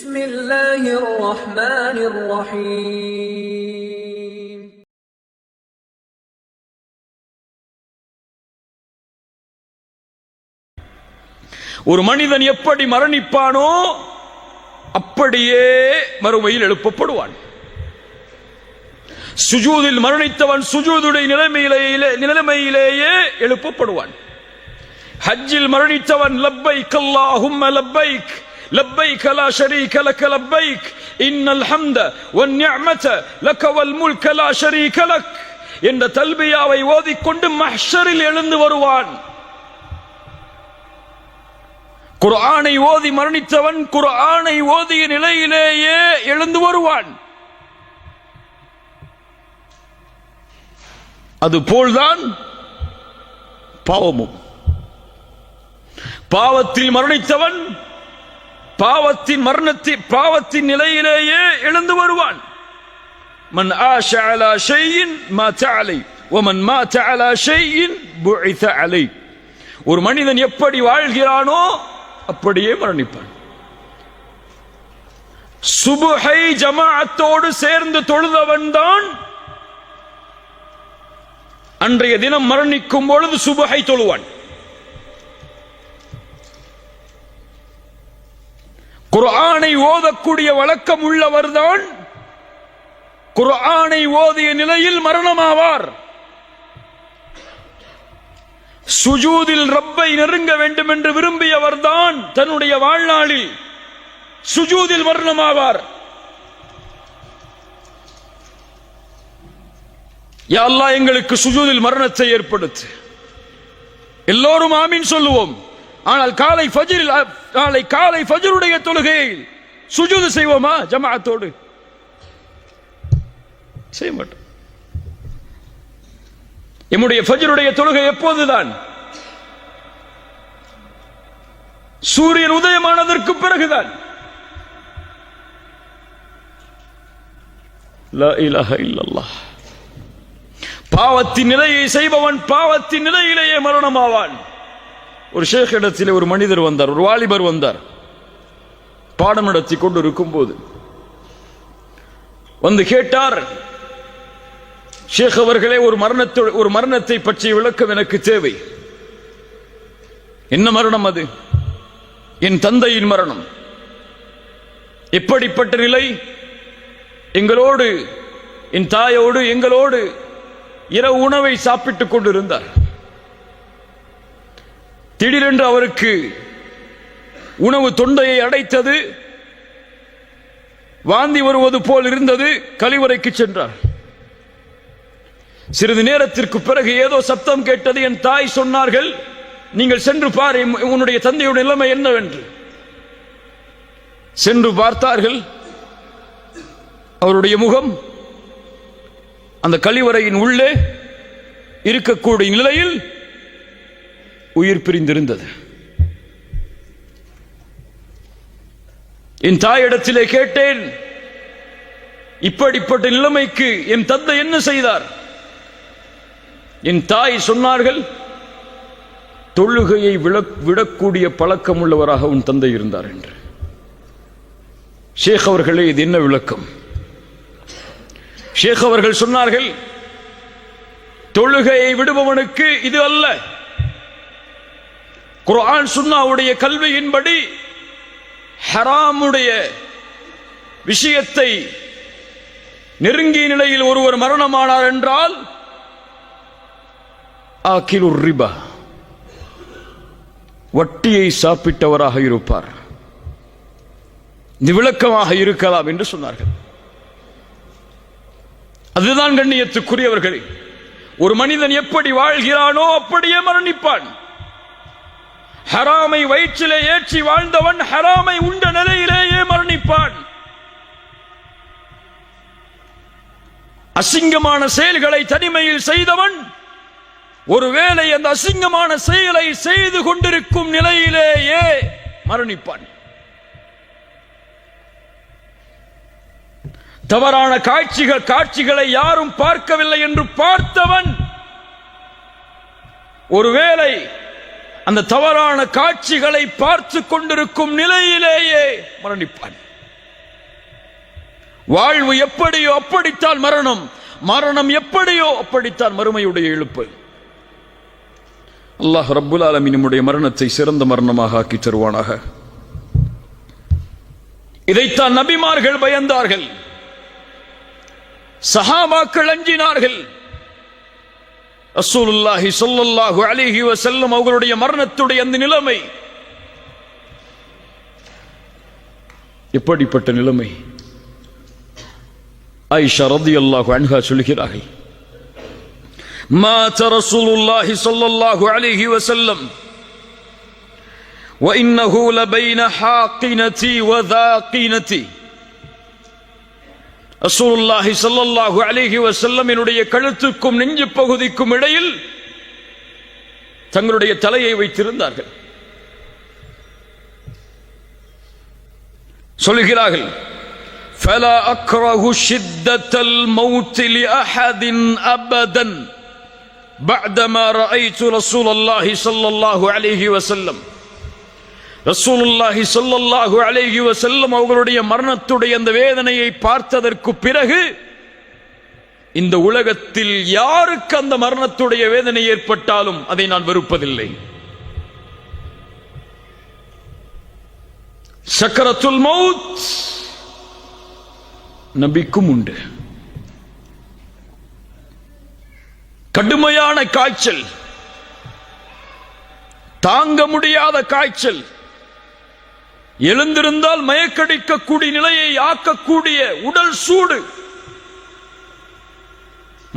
بسم الله الرحمن الرحيم ஒரு மனிதன் எப்படி மரணிப்பானோ அப்படியே மறுமையில் எழுப்பப்படுவான். சுஜூதில் மரணித்தவன் சுஜூதுடைய நிலைமையிலேயே எழுப்பப்படுவான். ஹஜ்ஜில் மரணித்தவன் லப்பைக் அல்லாஹும்ம லப்பைக் லப்பைக் லா ஷரீக லக லப்பைக் இன்னல் ஹம்த வன் நிஅமத லக வல் முல்க லா ஷரீக லக் என்ற தல்பியாவை ஓதிக்கொண்டு மஹ்ஷரில் எழுந்து வருவான். குர்ஆனை ஓதி மரணித்தவன் குர்ஆனை ஓதிய நிலையிலேயே எழுந்து வருவான். அதுபோல்தான் பாவமும். பாவத்தில் மரணித்தவன் பாவத்தின் நிலையிலேயே எழுந்து வருவான். மன் ஆஷ அலா ஷைஇன் மாத அலை வமன் மாத அலா ஷைஇன் புஇத அலை. ஒரு மனிதன் எப்படி வாழ்கிறானோ அப்படியே மரணிப்பான். சுபுஹை ஜமாஅத்தோடு சேர்ந்து தொழுதவன் தான் அன்றைய தினம் மரணிக்கும் பொழுது சுபுஹை தொழுவான். குர்ஆனை ஓதக்கூடிய வழக்கம் உள்ளவர்தான் குர்ஆனை ஓதிய நிலையில் மரணமாவார். சுஜூதில் ரப்பை நெருங்க வேண்டும் என்று விரும்பியவர்தான் தன்னுடைய வாழ்நாளில் சுஜூதில் மரணமாவார். யா அல்லாஹ் எங்களுக்கு சுஜூதில் மரணத்தை ஏற்படுத்து. எல்லோரும் ஆமீன் சொல்லுவோம். ஆனால் காலை ஃபஜ்ருடைய தொழுகையில் சுஜூது செய்வோமா ஜமாஅத்தோடு? செய்ய மாட்டோம். நம்முடைய ஃபஜ்ருடைய தொழுகை எப்போதுதான்? சூரியன் உதயமானதற்கு பிறகுதான். லா இலாஹ இல்லல்லாஹ். பாவத்தின் நிலையை செய்பவன் பாவத்தின் நிலையிலேயே மரணமாவான். ஒரு ஷேக் இடத்திலே ஒரு மனிதர் வந்தார், ஒரு வாலிபர் வந்தார். பாடம் நடத்தி கொண்டு இருக்கும் போது வந்து கேட்டார், ஷேக் அவர்களே, ஒரு மரணத்தை பற்றிய விளக்கம் எனக்கு தேவை. என்ன மரணம் அது? என் தந்தையின் மரணம். எப்படிப்பட்ட நிலை? எங்களோடு, என் தாயோடு எங்களோடு இரவு உணவை சாப்பிட்டுக் கொண்டிருந்தார். திடீரென்று அவருக்கு உணவு தொண்டையை அடைத்தது, வாந்தி வருவது போல் இருந்தது. கழிவறைக்கு சென்றார். சிறிது நேரத்திற்கு பிறகு ஏதோ சப்தம் கேட்டது. என் தாய் சொன்னார்கள், நீங்கள் சென்று பார் உன்னுடைய தந்தையுடைய நிலைமை என்னவென்று. சென்று பார்த்தார்கள். அவருடைய முகம் அந்த கழிவறையின் உள்ளே இருக்கக்கூடிய நிலையில் உயிர் பிரிந்திருந்தது. என் தாயிடத்திலே கேட்டேன், இப்படிப்பட்ட நிலைமைக்கு என் தந்தை என்ன செய்தார்? என் தாய் சொன்னார்கள், தொழுகையை விடக்கூடிய பழக்கம் உள்ளவராக உன் தந்தை இருந்தார் என்று. ஷேக் அவர்களே, இது என்ன விளக்கம்? ஷேக் அவர்கள் சொன்னார்கள், தொழுகையை விடுபவனுக்கு இது அல்ல. குர்ஆன் சுன்னாவுடைய கல்வியின்படி ஹராமுடைய விஷயத்தை நெருங்கிய நிலையில் ஒருவர் மரணமானார் என்றால் ஆகிலுர் ரிபா, வட்டியை சாப்பிட்டவராக இருப்பார். இது விளக்கமாக இருக்கலாம் என்று சொன்னார்கள். அதுதான் கண்ணியத்துக்குரியவர்களே, ஒரு மனிதன் எப்படி வாழ்கிறானோ அப்படியே மரணிப்பான். ஹராமை வயிற்றிலே ஏற்றி வாழ்ந்தவன் ஹராமை உண்ட நிலையிலேயே மரணிப்பான். அசிங்கமான செயல்களை தனிமையில் செய்தவன் ஒருவேளை அந்த அசிங்கமான செயலை செய்து கொண்டிருக்கும் நிலையிலேயே மரணிப்பான். தவறான காட்சிகளை யாரும் பார்க்கவில்லை என்று பார்த்தவன் ஒருவேளை அந்த தவறான காட்சிகளை பார்த்து கொண்டிருக்கும் நிலையிலேயே மரணிப்பான். வாழ்வு எப்படியோ அப்படித்தான் மரணம், மரணம் எப்படியோ அப்படித்தான் மறுமையுடைய எழுப்பு. அல்லாஹ் ரப்புல் ஆலமீன் நம்முடைய மரணத்தை சிறந்த மரணமாக ஆக்கி தருவானாக. இதைத்தான் நபிமார்கள் பயந்தார்கள், சஹாபாக்கள் அஞ்சினார்கள். ரசூலுல்லாஹி ஸல்லல்லாஹு அலைஹி வஸல்லம் அவர்களுடைய மரணத்துடைய அந்த நிலைமை எப்படிப்பட்ட நிலைமை? ஆயிஷா ரலியல்லாஹு அன்ஹா சொல்கிறார்கள், மாத ரசூலுல்லாஹி ஸல்லல்லாஹு அலைஹி வஸல்லம் வ இன்னஹு லபைன ஹாகினதி வ தாகினதி. ரசூலுல்லாஹி ஸல்லல்லாஹு அலைஹி வஸல்லம் என்னுடைய கழுத்துக்கும் நெஞ்சு பகுதிக்கும் இடையில் தங்களுடைய தலையை வைத்திருந்தார்கள். சொல்கிறார்கள், ஃபலா அக்ரஹு ஷித்தத்தல் மௌத் லிஅஹதின் அபதன் பஅதமா ரஅய்து ரசூலுல்லாஹி ஸல்லல்லாஹு அலைஹி வஸல்லம். ரசூலுல்லாஹி ஸல்லல்லாஹு அலைஹி வஸல்லம் அவர்களுடைய மரணத்துடைய அந்த வேதனையை பார்த்ததற்கு பிறகு இந்த உலகத்தில் யாருக்கு அந்த மரணத்துடைய வேதனை ஏற்பட்டாலும் அதை நான் வெறுப்பதில்லை. சக்கரத்துல் மௌத் நபிக்கும் உண்டு. கடுமையான காய்ச்சல், தாங்க முடியாத காய்ச்சல், எழுந்திருந்தால் மயக்கடிக்கக்கூடிய நிலையை ஆக்கக்கூடிய உடல் சூடு.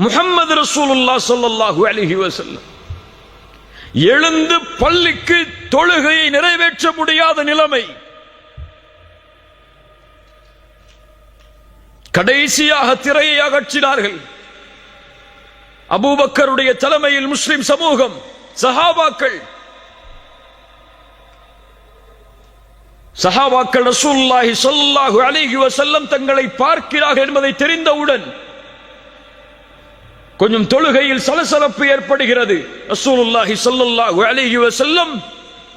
முஹம்மது ரசூலுல்லாஹ் ஸல்லல்லாஹு அலைஹி வஸல்லம் எழுந்து பள்ளிக்கு தொழுகையை நிறைவேற்ற முடியாத நிலைமை. கடைசியாக திரையை அகற்றினார்கள். அபூபக்கருடைய தலைமையில் முஸ்லிம் சமூகம், சஹாபாக்கள் ரசூலுல்லாஹி ஸல்லல்லாஹு அலைஹி வஸல்லம் தங்களை பார்க்கிறார்கள் என்பதை தெரிந்தவுடன் கொஞ்சம் தொழுகையில் சலசலப்பு ஏற்படுகிறது. ரசூலுல்லாஹி ஸல்லல்லாஹு அலைஹி வஸல்லம்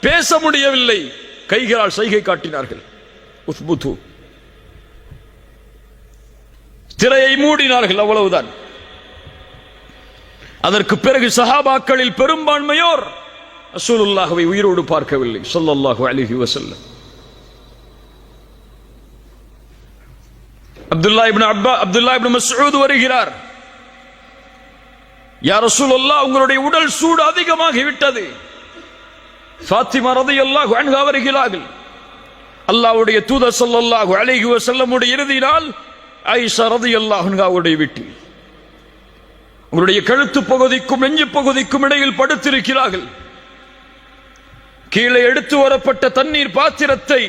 பேச முடியவில்லை, கைகளால் சைகை காட்டினார்கள். உஸ்புது, திரையை மூடினார்கள், அவ்வளவுதான். அதற்கு பிறகு சஹாபாக்களில் பெரும்பான்மையோர் ரசூலுல்லாஹ்வை உயிரோடு பார்க்கவில்லை ஸல்லல்லாஹு அலைஹி வஸல்லம். அப்துல்லாஹ் இப்னு மஸ்ஊத் வருகிறார், யா ரசூலல்லாஹ், உங்களுடைய உடல் சூடு அதிகமாகிவிட்டது. ஃபாத்திமா ரலியல்லாஹு அன்ஹா வருகிறார்கள். அல்லாஹ்வுடைய தூதர் ஸல்லல்லாஹு அலைஹி வஸல்லமுடைய இறுதி நாள் ஆயிஷா ரலியல்லாஹு அன்ஹாவுடைய வீட்டில் உங்களுடைய கழுத்து பகுதிக்கும் நெஞ்சு பகுதிக்கும் இடையில் படுத்திருக்கிறார்கள். கீழே எடுத்து வரப்பட்ட தண்ணீர் பாத்திரத்தை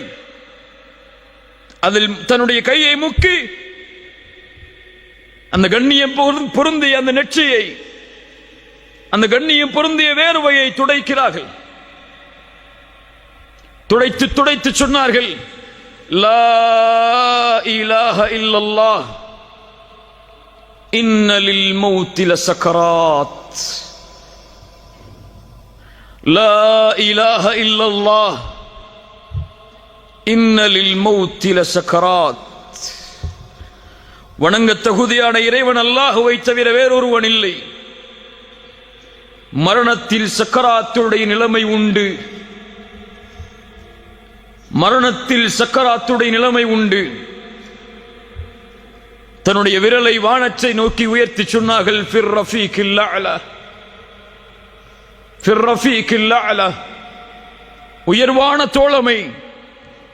அதில் தன்னுடைய கையை முக்கி அந்த கண்ணியம் பொருந்திய அந்த நெற்றியை, அந்த கண்ணியம் பொருந்திய வேர்வையை துடைக்கிறார்கள். துடைத்து துடைத்து சொன்னார்கள், லா இலாஹ இல்லல்லாஹ் இன்ன லில் மௌத்தி லசக்கராத். லா இலாஹ இல்லல்லாஹ் இன்ன லில் மௌத்தி லசக்கராத். வணங்க தகுதியான இறைவன் அல்லாஹ்வை தவிர வேறொருவன் இல்லை. மரணத்தில் சக்கராத்துடைய நிலைமை உண்டு, மரணத்தில் சக்கராத்துடைய நிலைமை உண்டு. தன்னுடைய விரலை வானத்தை நோக்கி உயர்த்தி சொன்னார்கள், ஃபிர் ரஃபீக்கில் அலா, ஃபிர் ரஃபீக்கில் அலா, உயர்வான தோழமை,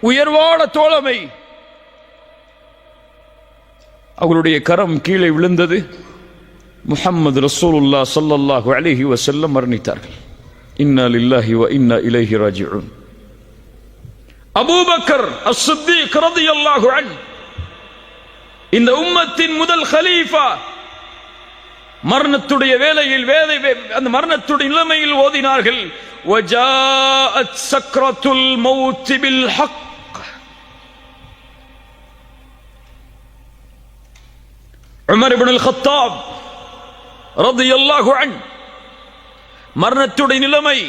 உயர்வான தோழமை. அவருடைய கரம் கீழே விழுந்தது. முஹம்மது ரசூலுல்லாஹ் ஸல்லல்லாஹு அலைஹி வஸல்லம் மரணித்தார்கள். இன்னா லில்லாஹி வ இன்னா இலைஹி ராஜிஊன். அபூபக்கர் அஸ்-சித்தீக் ரலியல்லாஹு அன்ஹு, இந்த உம்மத்தின் முதல் கலீஃபா, மரணத்துடைய வேளையில் அந்த மரணத்துடைய நிலைமையில் ஓதினார்கள், வஜாஅத் சக்ரத்துல் மௌத் bill Haq. Umar ibn Al-Khattab ரலியல்லாஹு அன்ஹு, மரணத்துடைய நிலைமை,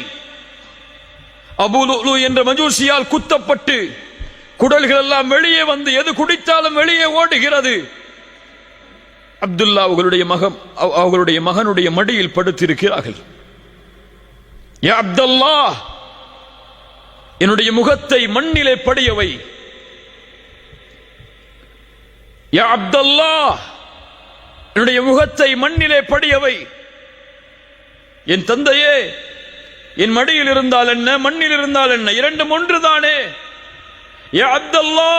அபூ லுஅ்லு என்ற மஜூசியால் குத்தப்பட்டு குடல்கள் எல்லாம் வெளியே வந்து எது குடித்தாலும் வெளியே ஓடுகிறது. அப்துல்லா அவர்களுடைய மகனுடைய மடியில் படுத்திருக்கிறார்கள். யா அப்துல்லா, என்னுடைய முகத்தை மண்ணிலே படியவை. யா அப்துல்லா, என்னுடைய முகத்தை மண்ணிலே படியவை. என் தந்தையே, என் மடியில் இருந்தால் என்ன, மண்ணில் இருந்தால் என்ன, இரண்டும் ஒன்றுதானே. யா அப்துல்லா,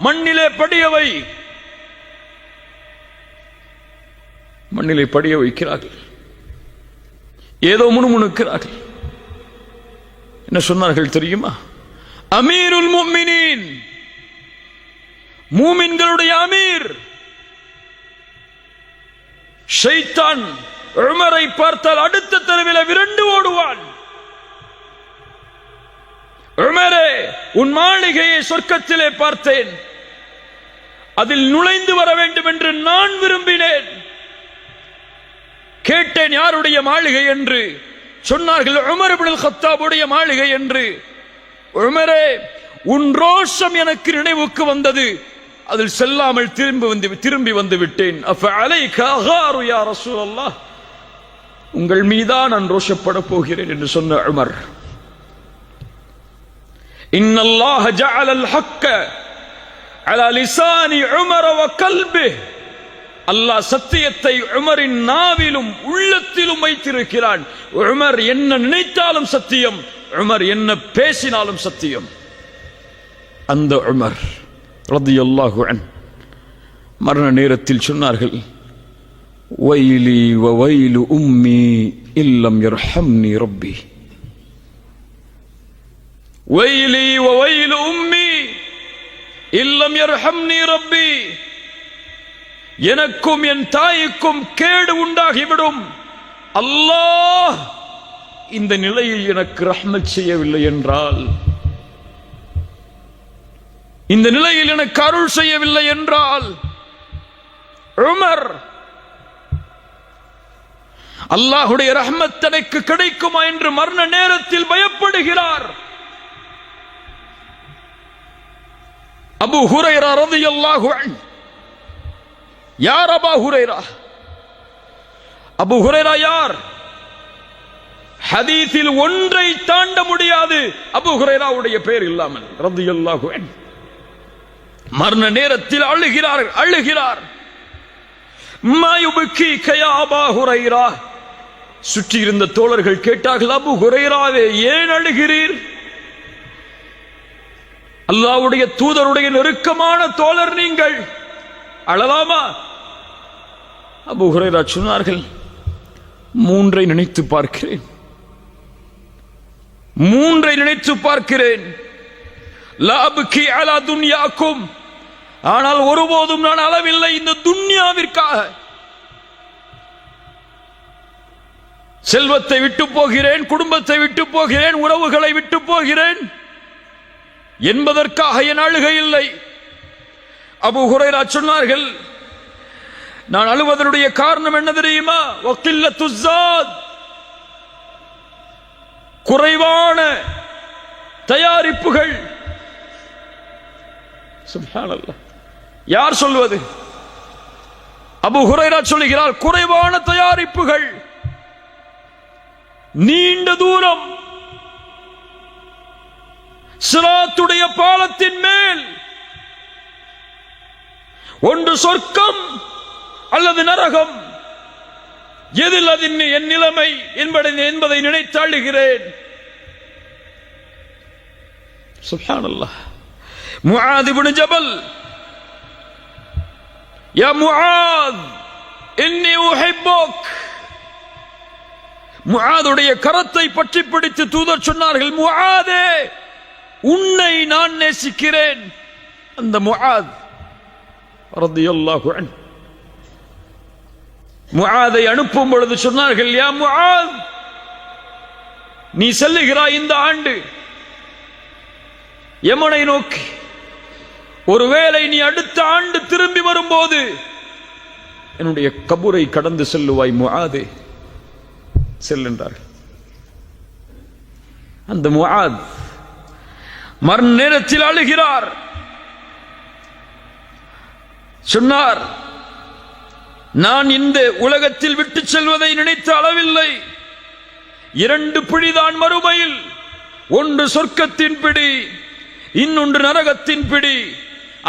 மண்ணிலே படியவை. மண்ணிலே படிய வைக்கிறார்கள். ஏதோ முணுமுணுக்கிறார்கள். என்ன சொன்னார்கள் தெரியுமா? அமீருல் முஃமினீன், மூமின்களுடைய அமீர். ஷைத்தான் உமரை பார்த்தால் அடுத்த தெருவில் விரண்டு ஓடுவான். உமரே, உன் மாளிகையை சொர்க்கத்திலே பார்த்தேன், அதில் நுழைந்து வர வேண்டும் என்று நான் விரும்பினேன். கேட்டேன் யாருடைய மாளிகை என்று. சொன்னார்கள் உமர் இப்னுல் கத்தாபுடைய மாளிகை என்று. உமரே, உன் ரோஷம் எனக்கு நினைவுக்கு வந்தது, அதில் செல்லாமல் திரும்பி வந்து விட்டேன். அஃபஅலைக அகாரு யா ரசூலல்லாஹ், உங்கள் மீதான் நான் ரோஷப்பட போகிறேன் என்று சொன்ன உமர். இன்னல்லாஹ ஜஅலல் ஹக்க அலா லிசானி உமர் வ கல்பிஹ், அல்லாஹ் சத்தியத்தை உமரின் நாவிலும் உள்ளத்திலும் வைத்திருக்கிறான். உமர் என்ன நினைத்தாலும் சத்தியம், உமர் என்ன பேசினாலும் சத்தியம். அந்த உமர் ரலியல்லாஹு அன்ஹு மரண நேரத்தில் சொன்னார்கள், வைலி வ வைலு உம்மி இல்லம் யர்ஹம்னி ரப்பி. வைலி வ வைலு உம்மி இல்லம் யர்ஹம்னி ரப்பி. எனக்கும் என் தாய்க்கும் கேடு உண்டாகிவிடும், அல்லாஹ் இந்த நிலையில் எனக்கு ரஹ்மத் செய்யவில்லை என்றால், இந்த நிலையில் எனக்கு அருள் செய்யவில்லை என்றால். உமர் அல்லாஹ்வுடைய ரஹ்மத் தனக்கு கிடைக்குமா என்று மரண நேரத்தில் பயப்படுகிறார். அபூ ஹுரைரா ரலியல்லாஹு அன்ஹு, யார் அபூ ஹுரைரா? அபூ ஹுரைரா யார்? ஹதீஸில் ஒன்றை தாண்ட முடியாது அபூ ஹுரைராவுடைய பெயர் இல்லாமல் ரலியல்லாஹு அன்ஹு. மரண நேரத்தில் அழுகிறார். மா யுபகீக யா அபூ ஹுரைரா. சுற்றி இருந்த தோழர்கள் கேட்டார்கள், அபூ ஹுரைராவே ஏன் அழுகிறீர்? அல்லாஹ்வுடைய தூதருடைய நெருக்கமான தோழர் நீங்கள், அழலாமா? அபூ ஹுரைரா சொன்னார்கள், மூன்றை நினைத்து பார்க்கிறேன். லா அப்கி அலா துன்யாக்கும், ஆனால் ஒருபோதும் நான் அளவில்லை இந்த துன்யாவிற்காக. செல்வத்தை விட்டு போகிறேன், குடும்பத்தை விட்டு போகிறேன், உறவுகளை விட்டு போகிறேன் என்பதற்காக என் அழுகை இல்லை. அபூ ஹுரைரா சொன்னார்கள், நான் அழுவதனுடைய காரணம் என்ன தெரியுமா? வகில்லத்து ஸாத், குறைவான தயாரிப்புகள். சுப்ஹானல்லாஹ், யார் சொல்வது? அபூ ஹுரைரா சொல்கிறார், குறைவான தயாரிப்புகள், நீண்ட தூரம், சிராத்துடைய பாலத்தின் மேல், ஒன்று சொர்க்கம் அல்லது நரகம், எதில் அது என் நிலைமை என்பதை நினைத்து அழுகிறேன். சுப்ஹானல்லாஹ். முஆத் இப்னு ஜபல், யா முஆத் இன்னி உஹிப்புக். முஆதுடைய கரத்தை பற்றி பிடித்து தூதர் சொன்னார்கள், முஆதே உன்னை நான் நேசிக்கிறேன். அந்த முஆத் ரலியல்லாஹு அன்ஹு முஆதை அனுப்பும் பொழுது சொன்னார்கள், யா முஆத், நீ செல்லுகிறாய் இந்த ஆண்டு யமனை நோக்கி, ஒருவேளை நீ அடுத்த ஆண்டு திரும்பி வரும்போது என்னுடைய கபரை கடந்து செல்லுவாய் முஆதே, செல்கின்றார்கள். அந்த முஆத் மரண நேரத்தில் அழுகிறார். சொன்னார், நான் இந்த உலகத்தில் விட்டு செல்வதை நினைத்த அளவில்லை. 2 பிடிதான் மறுமையில், ஒன்று சொர்க்கத்தின் பிடி, இன்னொன்று நரகத்தின் பிடி.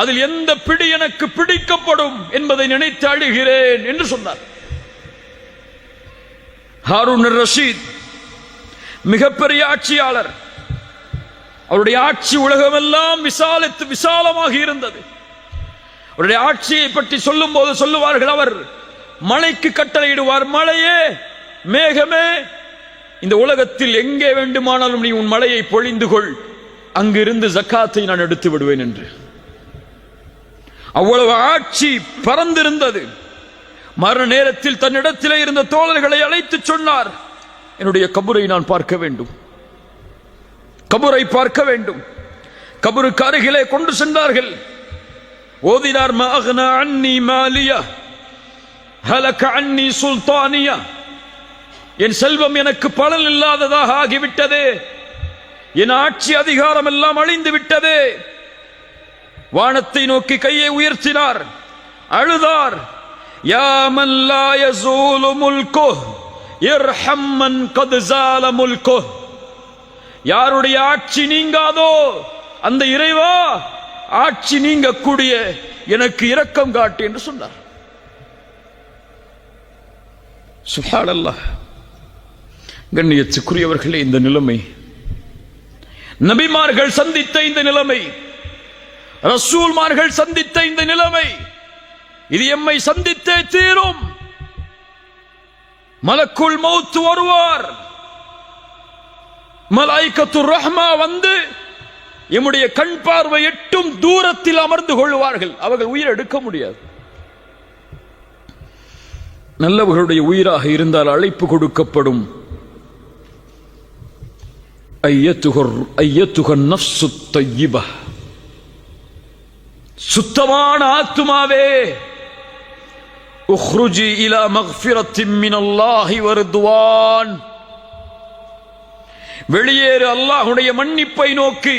அதில் எந்த பிடி எனக்கு பிடிக்கப்படும் என்பதை நினைத்து அழுகிறேன் என்று சொன்னார். ஹாரூன் ரஷீத் மிகப்பெரிய ஆட்சியாளர். அவருடைய ஆட்சி உலகமெல்லாம் விசாலமாக இருந்தது. அவருடைய ஆட்சியை பற்றி சொல்லும் போது சொல்லுவார்கள், அவர் மழைக்கு கட்டளையிடுவார், மழையே, மேகமே, இந்த உலகத்தில் எங்கே வேண்டுமானாலும் நீ உன் மழையை பொழிந்து கொள், அங்கிருந்து ஜக்காத்தை நான் எடுத்து விடுவேன் என்று. அவ்வளவு ஆட்சி பறந்திருந்தது. மரண நேரத்தில் தன்னிடத்திலே இருந்த தோழர்களை அழைத்து சொன்னார், என்னுடைய கபரை நான் பார்க்க வேண்டும், கபரை பார்க்க வேண்டும். கபருக்கு அருகிலே கொண்டு சென்றார்கள். ஓதினார், மா அக்னா அன்னி மாலியா ஹலக அன்னி சுல்தானியா, என் செல்வம் எனக்கு பலன் இல்லாததாக ஆகிவிட்டதே, என் ஆட்சி அதிகாரம் எல்லாம் அழிந்து விட்டதே. வானத்தை நோக்கி கையை உயர்த்தினார், அழுதார். யா மன் லா யஸூலு முல்குஹ் இர்ஹம் மன் கத் ஸால முல்குஹ், யாருடைய ஆட்சி நீங்காதோ அந்த இறைவா, ஆட்சி நீங்கக்கூடிய எனக்கு இரக்கம் காட்டு என்று சொன்னார். சுப்ஹானல்லாஹ். கண்ணியத்துக்குரியவர்களே, இந்த நிலைமை நபிமார்கள் சந்தித்த இந்த நிலைமை, ரசூல்மார்கள் சந்தித்த இந்த நிலைமை, இது எம்மை சந்தித்தே தீரும். மலக்குல் மௌத் வருவார், மலாயிகத்துர் ரஹ்மா வந்து எம்முடைய கண் பார்வை எட்டும் தூரத்தில் அமர்ந்து கொள்வார்கள். அவர்கள் உயிர் எடுக்க முடியாது. நல்லவர்களுடைய உயிராக இருந்தால் அழைப்பு கொடுக்கப்படும். ஐயத்துகர் நஃப்ஸு தய்யிபா, சுத்தமான ஆத்துமாவே, உக்ருஜி இலா மக்ஃபிரத்தின் மினல்லாஹி வ ரித்வான், வெளியேறு அல்லாஹ்வுடைய மன்னிப்பை நோக்கி,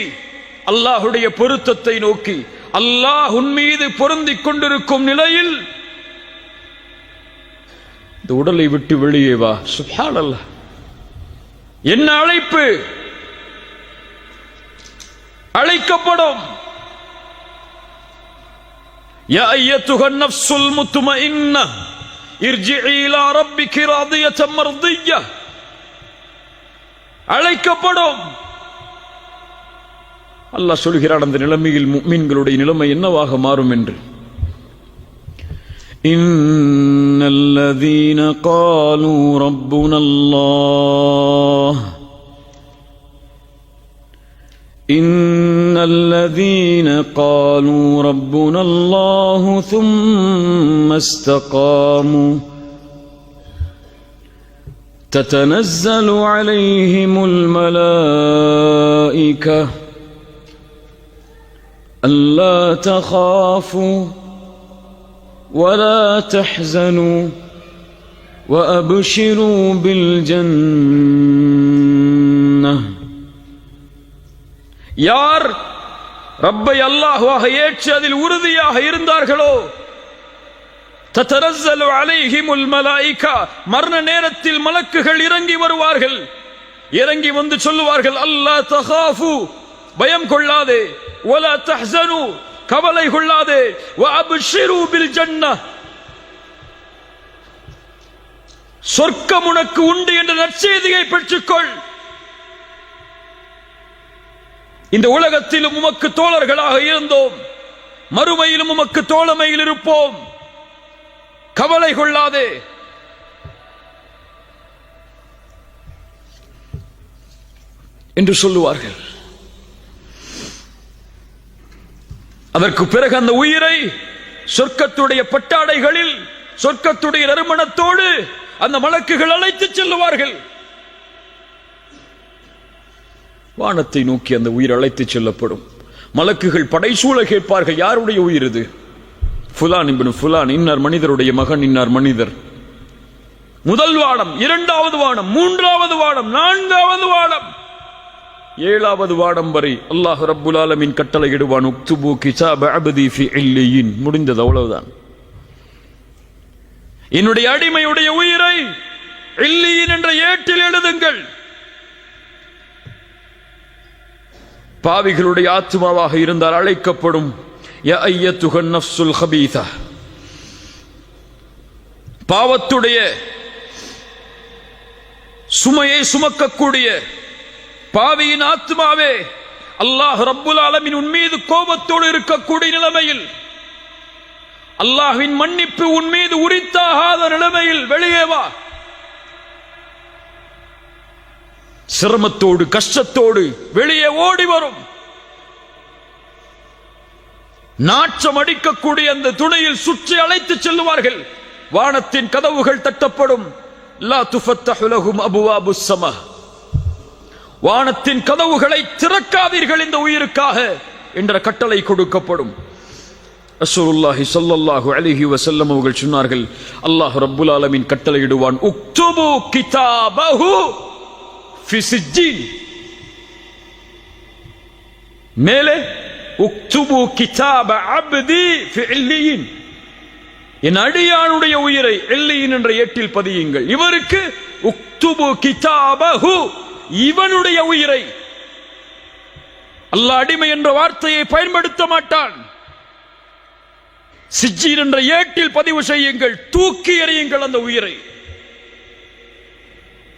அல்லாஹ்வுடைய பொருத்தத்தை நோக்கி. அல்லாஹ் உன் மீது பொருந்திக் கொண்டிருக்கும் நிலையில் இந்த உடலை விட்டு வெளியே வா. சுப்ஹானல்லாஹ். என்ன அழைப்பு! அழைக்கப்படும். யா அய்யத்துஹன் நஃப்ஸுல் முத்மஇன்னah இர்ஜிஇ இலா ரப்பிகி ராதியத்தன் மர்திய்யah, அழைக்கப்படும். அல்லாஹ் சொல்கிறான், அந்த நிலைமையில் முஃமின்களுடைய நிலைமை என்னவாக மாறும் என்று. இன்னல்லதீன காலூ ரப்புனல்லாஹ், இன்னல்லதீன காலூ ரப்புனல்லாஹு ثم استقاموا تتنزل عليهم الملائكة ألا تخافوا ولا تحزنوا وأبشروا بالجنة. யார் ரப்பை அல்லாஹ்வாக ஏற்று அதில் உறுதியாக இருந்தார்களோ, தத்தனஸ்ஸலு அலைஹிமுல் மலாயிகா, மரண நேரத்தில் மலக்குகள் இறங்கி வருவார்கள். இறங்கி வந்து சொல்லுவார்கள், அல்லா தகாஃபு, பயம் கொள்ளாதே, வலா தஹ்ஸனு, கவலை கொள்ளாதே, வ அப்ஷிரு பில் ஜன்னah, சொர்க்கம் உனக்கு உண்டு என்ற நற்செய்தியை பெற்றுக்கொள். இந்த உலகத்திலும் உமக்கு தோழர்களாக இருந்தோம், மறுமையிலும் உமக்கு தோழமையில் இருப்போம், கவலை கொள்ளாதே. என்று சொல்லுவார்கள். அதற்கு பிறகு அந்த உயிரை சொர்க்கத்துடைய பட்டாடைகளில், சொர்க்கத்துடைய நறுமணத்தோடு அந்த மலக்குகள் அழைத்து செல்லுவார்கள். வானத்தை நோக்கி அந்த உயிர் அழைத்து செல்லப்படும். மலக்குகள் படைசூழ கேட்பார்கள், யாருடைய உயிர் இது? ஃபுலான் இப்னு ஃபுலான், இன்னார் மனிதருடைய மகன், இன்னார் மனிதர். முதல் வானம், இரண்டாவது வானம், மூன்றாவது வானம், நான்காவது வானம், 7வது வாடம் வரை அல்லாஹ் ரப்புல் ஆலமீன் கட்டளையிடுவான், உக்துபு கிதாப அப்தி ஃபி இல்லியின். முடிந்தது, அவ்வளவுதான். என்னுடைய அடிமையுடைய உயிரை இல்லியின் என்ற ஏட்டில் எழுதுங்கள். பாவிகளுடைய ஆத்மாவாக இருந்தால் அழைக்கப்படும், யா அய்யத்துஹன் நஃப்ஸுல் ஹபீஸா, பாவத்துடைய சுமையை சுமக்கக்கூடிய பாவியின் ஆத்மாவே, அல்லாஹ் ரப்புல் ஆலமீன் உன் மீது கோபத்தோடு இருக்கக்கூடிய நிலைமையில், அல்லாஹ்வின் மன்னிப்பு உன் மீது உரித்தாகாத நிலைமையில் வெளியே வா. சிரமத்தோடு கஷ்டத்தோடு வெளியே ஓடி வரும். நாற்றம் அடிக்கக்கூடிய அந்த துணையில் சுற்றி அழைத்து செல்லுவார்கள். வானத்தின் கதவுகள் தட்டப்படும். லா துஃபத்தஹு லஹும் அபுவாபுஸ் ஸமா, வானத்தின் கதவுகளை திறக்காதீர்கள் இந்த உயிருக்காக என்ற கட்டளை கொடுக்கப்படும். ரசூலுல்லாஹி ஸல்லல்லாஹு அலைஹி வஸல்லம் அவர்கள் சொன்னார்கள், அல்லாஹ் ரப்புல் ஆலமீன் கட்டளையிடுவான், உக்துபு கிதாபஹு ஃபி சிஜ்ஜீன். மேலே உக்துபு கிதாப அப்தி ஃபி இல்லியின், என் அடியானுடைய உயிரை இல்லியின் என்ற ஏட்டில் பதியுங்கள். இவருக்கு உக்துபு கிதாபஹு, இவனுடைய உயிரை. அல்லாஹ் அடிமை என்ற வார்த்தையை பயன்படுத்த மாட்டான். சிஜ்ஜீன் என்ற ஏட்டில் பதிவு செய்யுங்கள், தூக்கி எறியுங்கள் அந்த உயிரை.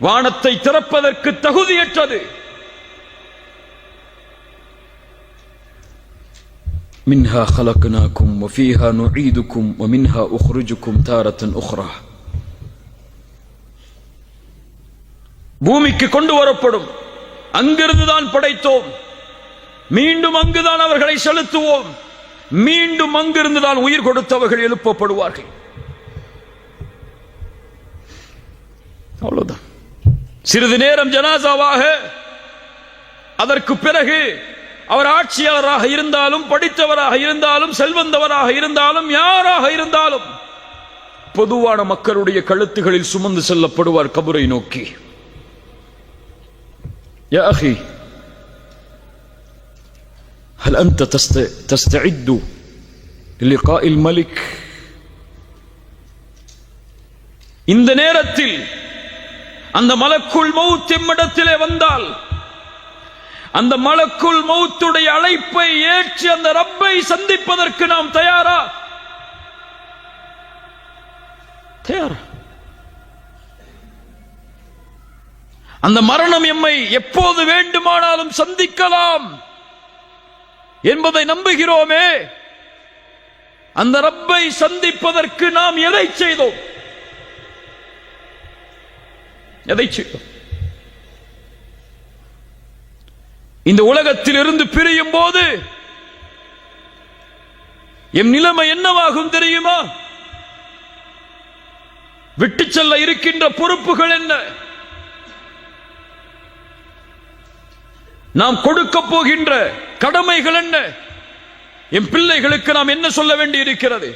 வானத்தை திறப்பதற்கு தகுதியற்றது. மின்ஹா خلقناكم وفيها نعيدكم ومنها أخرجكم تارة أخرى. பூமிக்கு கொண்டு வரப்படும், அங்கிருந்துதான் படைத்தோம், மீண்டும் அங்குதான் அவர்களை செலுத்துவோம், மீண்டும் அங்கிருந்துதான் உயிர் கொடுத்தவர்கள் எழுப்பப்படுவார்கள். அவ்வளவுதான். சிறிது நேரம் ஜனாசாவாக, அதற்கு பிறகு அவர் ஆட்சியாளராக இருந்தாலும், படித்தவராக இருந்தாலும், செல்வந்தவராக இருந்தாலும், யாராக இருந்தாலும் பொதுவான மக்களுடைய கழுத்துகளில் சுமந்து செல்லப்படுவார் கபரை நோக்கி. யா அஹி ஹல் அன்த தஸ்தஇது லிகாஇல் மலிக். இந்த நேரத்தில் அந்த மலக்குல் மௌத் எம்மிடத்திலே வந்தால், அந்த மலக்குல் மௌத்துடைய அழைப்பை ஏற்று அந்த ரப்பை சந்திப்பதற்கு நாம் தயாரா? தயாரா? அந்த மரணம் எம்மை எப்போது வேண்டுமானாலும் சந்திக்கலாம் என்பதை நம்புகிறோமே. அந்த ரப்பை சந்திப்பதற்கு நாம் எதை செய்தோம்? எதை செய்தோம்? இந்த உலகத்தில் இருந்து பிரியும் போது எம் நிலைமை என்னவாகும் தெரியுமா? விட்டு செல்ல இருக்கின்ற பொறுப்புகள் என்ன? நாம் கொடுக்க போகின்ற கடமைகள் என்ன? எம் பிள்ளைகளுக்கு நாம் என்ன சொல்ல வேண்டி இருக்கிறது?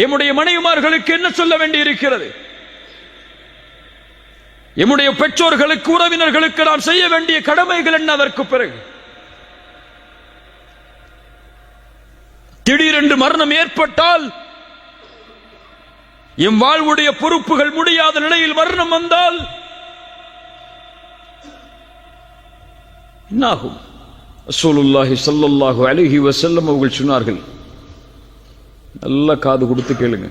எம்முடைய மனைவிமார்களுக்கு என்ன சொல்ல வேண்டி இருக்கிறது? எம்முடைய பெற்றோர்களுக்கு, உறவினர்களுக்கு நாம் செய்ய வேண்டிய கடமைகள் என்ன? அதற்கு பிறகு திடீரென்று மரணம் ஏற்பட்டால், எம் வாழ்வுடைய பொறுப்புகள் முடியாத நிலையில் மரணம் வந்தால் என்னாகும்? ரசூலுல்லாஹி ஸல்லல்லாஹு அலைஹி வஸல்லம் அவர்கள் சொன்னார்கள், நல்ல காது கொடுத்து கேளுங்க.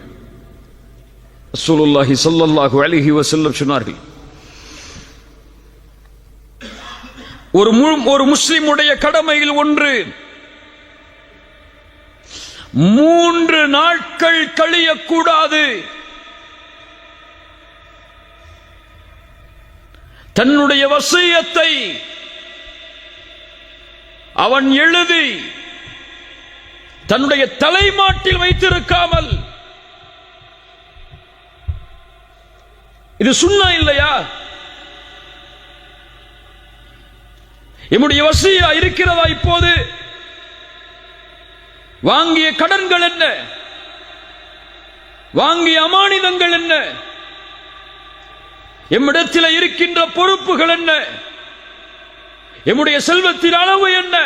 ரசூலுல்லாஹி ஸல்லல்லாஹு அலைஹி வஸல்லம் சொன்னார்கள், ஒரு முஸ்லிமுடைய கடமையில் ஒன்று 3 நாட்கள் கழியக்கூடாது. தன்னுடைய வசியத்தை அவன் எழுதி தன்னுடைய தலைமாட்டில் வைத்திருக்காமல், இது சுன்னா இல்லையா? என்னுடைய வசியா இருக்கிறதா? இப்போது வாங்கிய கடன்கள் என்ன? வாங்கிய அமானிதங்கள் என்ன? எம்மிடத்தில் இருக்கின்ற பொறுப்புகள் என்ன? எம்முடைய செல்வத்தின் அளவு என்ன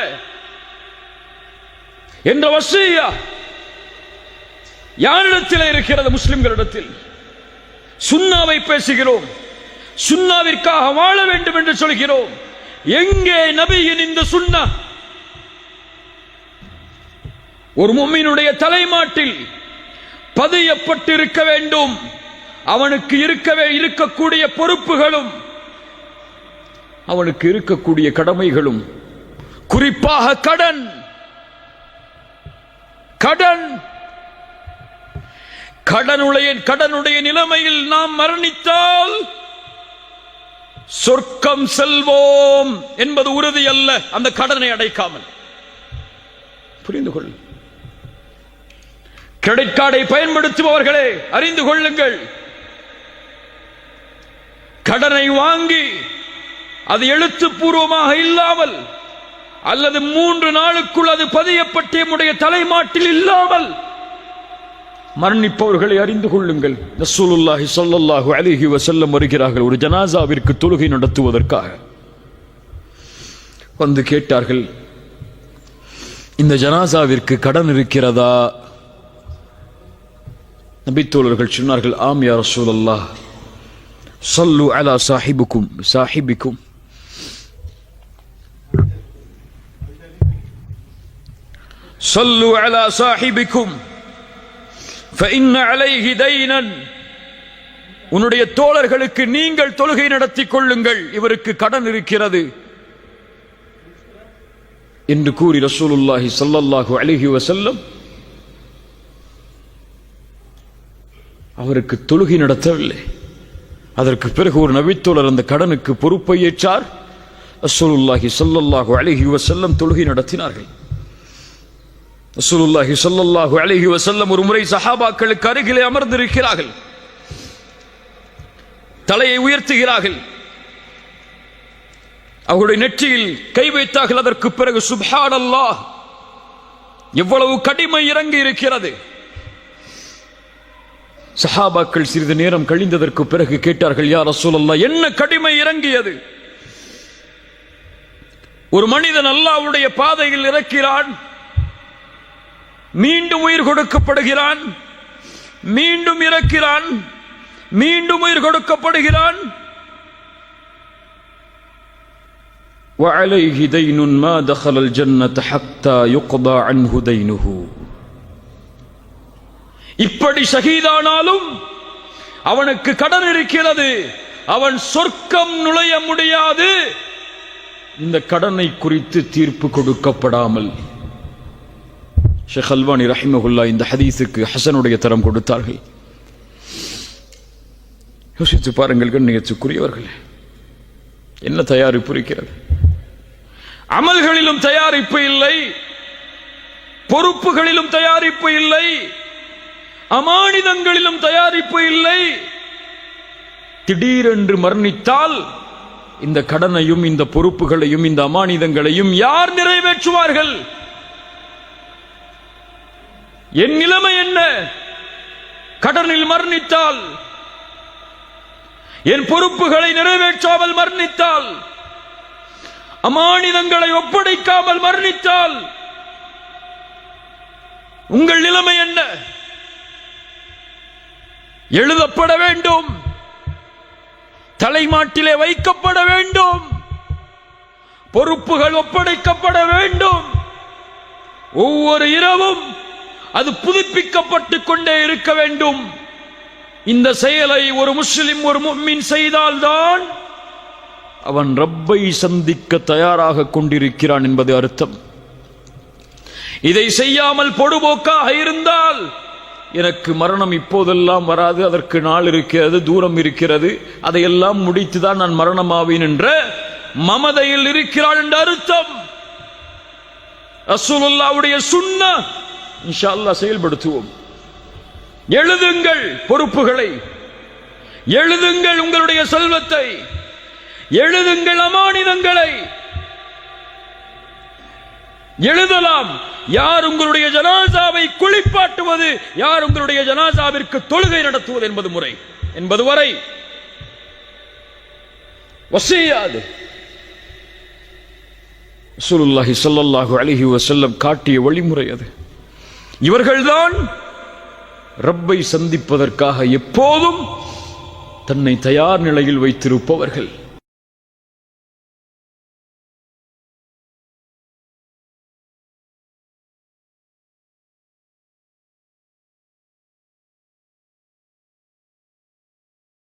என்ற வசியா யாரிடத்தில் இருக்கிறது? முஸ்லிம்களிடத்தில். சுன்னாவை பேசுகிறோம், சுன்னாவிற்காக வாழ வேண்டும் என்று சொல்கிறோம். எங்கே நபியின் இந்த சுன்னா? ஒரு முஃமினுடைய தலைமாட்டில் பதியப்பட்டிருக்க வேண்டும். அவனுக்கு இருக்கக்கூடிய பொறுப்புகளும் அவனுக்கு இருக்கக்கூடிய கடமைகளும், குறிப்பாக கடன். கடனுடைய நிலைமையில் நாம் மரணித்தால் சொர்க்கம் செல்வோம் என்பது உறுதி அல்ல, அந்த கடனை அடைக்காமல். புரிந்து கொள். கிரெடிட் கார்டை பயன்படுத்துபவர்களே அறிந்து கொள்ளுங்கள், கடனை வாங்கி அது எழுத்துப்பூர்வமாக இல்லாமல் அல்லது 3 நாளுக்குள் அது பதியப்பட்ட நம்முடைய தலைமாட்டில் இல்லாமல் மரணிப்பவர்களை அறிந்து கொள்ளுங்கள். ரசூலுல்லாஹி ஸல்லல்லாஹு அலைஹி வஸல்லம் வருகிறார்கள். ஒரு ஜனாசாவிற்கு தொழுகை நடத்துவதற்காக வந்து கேட்டார்கள், இந்த ஜனாசாவிற்கு கடன் இருக்கிறதா? நபித்தோழர்கள் சொன்னார்கள், ஆம் யா ரசூலல்லாஹ், ஸல்லு அலா சாஹிபிக்கும் ஸல்லு அலா சாஹிபிக்கும் فإن عليه دينا. உன்னுடைய தோழர்களுக்கு நீங்கள் தொழுகை நடத்திக் கொள்ளுங்கள், இவருக்கு கடன் இருக்கிறது என்று கூறி ரசூலுல்லாஹி ஸல்லல்லாஹு அலைஹி வஸல்லம் அவருக்கு தொழுகை நடத்தவில்லை. அதற்கு பிறகு ஒரு நபித்தோழர் அந்த கடனுக்கு பொறுப்பை ஏற்றார். ரசூலுல்லாஹி ஸல்லல்லாஹு அலைஹி வஸல்லம் தொழுகை நடத்தினார்கள். ரசூலுல்லாஹி ஸல்லல்லாஹு அலைஹி வஸல்லம் ஒரு முறை சஹாபாக்களுக்கு அருகிலே அமர்ந்திருக்கிறார்கள். தலையை உயர்த்துகிறார்கள், அவருடைய நெற்றியில் கை வைத்தார்கள். அதற்கு பிறகு சுப்ஹானல்லாஹ், எவ்வளவு கடிமை இறங்கி இருக்கிறது. சஹாபாக்கள் சிறிது நேரம் கழிந்ததற்கு பிறகு கேட்டார்கள், யா ரசூலல்லாஹ், என்ன கடிமை இறங்கியது? ஒரு மனிதன் அல்லாஹ்வுடைய பாதையில் இறக்கிறான், மீண்டும் உயிர் கொடுக்கப்படுகிறான், மீண்டும் இறக்கிறான், மீண்டும் உயிர் கொடுக்கப்படுகிறான். وعليه دين ما دخل الجنة حتى يقضى عنه دينه. இப்படி ஷஹீதானாலும் அவனுக்கு கடன் இருக்கிறது, அவன் சொர்க்கம் நுழைய முடியாது இந்த கடனை குறித்து தீர்ப்பு கொடுக்கப்படாமல். ஷேக் அல்பானி ரஹிமஹுல்லாஹ் இந்த ஹதீஸுக்கு ஹசனுடைய தரம் கொடுத்தார்கள். யோசித்து பாருங்கள் கண்ணியத்துக்குரியவர்களே, என்ன தயாரிப்பு இருக்கிறது? அமல்களிலும் தயாரிப்பு இல்லை, பொறுப்புகளிலும் தயாரிப்பு இல்லை, அமானிதங்களிலும் தயாரிப்பு இல்லை. திடீரென்று மரணித்தால் இந்த கடனையும் இந்த பொறுப்புகளையும் இந்த அமானிதங்களையும் யார் நிறைவேற்றுவார்கள்? என் நிலைமை என்ன? கடனில் மரணித்தால், என் பொறுப்புகளை நிறைவேற்றாமல் மரணித்தால், அமானிதங்களை ஒப்படைக்காமல் மரணித்தால் உங்கள் நிலைமை என்ன? எழுதப்பட வேண்டும், தலைமாட்டிலே வைக்கப்பட வேண்டும், பொறுப்புகள் ஒப்படைக்கப்பட வேண்டும். ஒவ்வொரு இரவும் அது புதுப்பிக்கப்பட்டுக் கொண்டே இருக்க வேண்டும். இந்த செயலை ஒரு முஸ்லிம், ஒரு முஃமின் செய்தால்தான் அவன் ரப்பை சந்திக்க தயாராக கொண்டிருக்கிறான் என்பது அர்த்தம். இதை செய்யாமல் பொடுபோக்காக இருந்தால், எனக்கு மரணம் இப்போதெல்லாம் வராது, அதற்கு நாள் இருக்கிறது, தூரம் இருக்கிறது, அதையெல்லாம் முடித்துதான் நான் மரணமாவேன் என்ற மமதையில் இருக்கிறான் என்ற அர்த்தம். ரசூலுல்லாஹ்வுடைய சுன்னah இன்ஷா அல்லாஹ் செயல்படுத்துவோம். எழுதுங்கள் பொறுப்புகளை, எழுதுங்கள் உங்களுடைய செல்வத்தை, எழுதுங்கள் அமானிதங்களை. எழுதலாம். யார் உங்களுடைய ஜனாசாவை குளிப்பாட்டுவது, யார் உங்களுடைய ஜனாசாவிற்கு தொழுகை நடத்துவது என்பது முறை என்பது வரை வசியாது. ரசூலுல்லாஹி ஸல்லல்லாஹு அலைஹி வஸல்லம் காட்டிய வழிமுறை அது. இவர்கள்தான் ரப்பை சந்திப்பதற்காக எப்போதும் தன்னை தயார் நிலையில் வைத்திருப்பவர்கள்.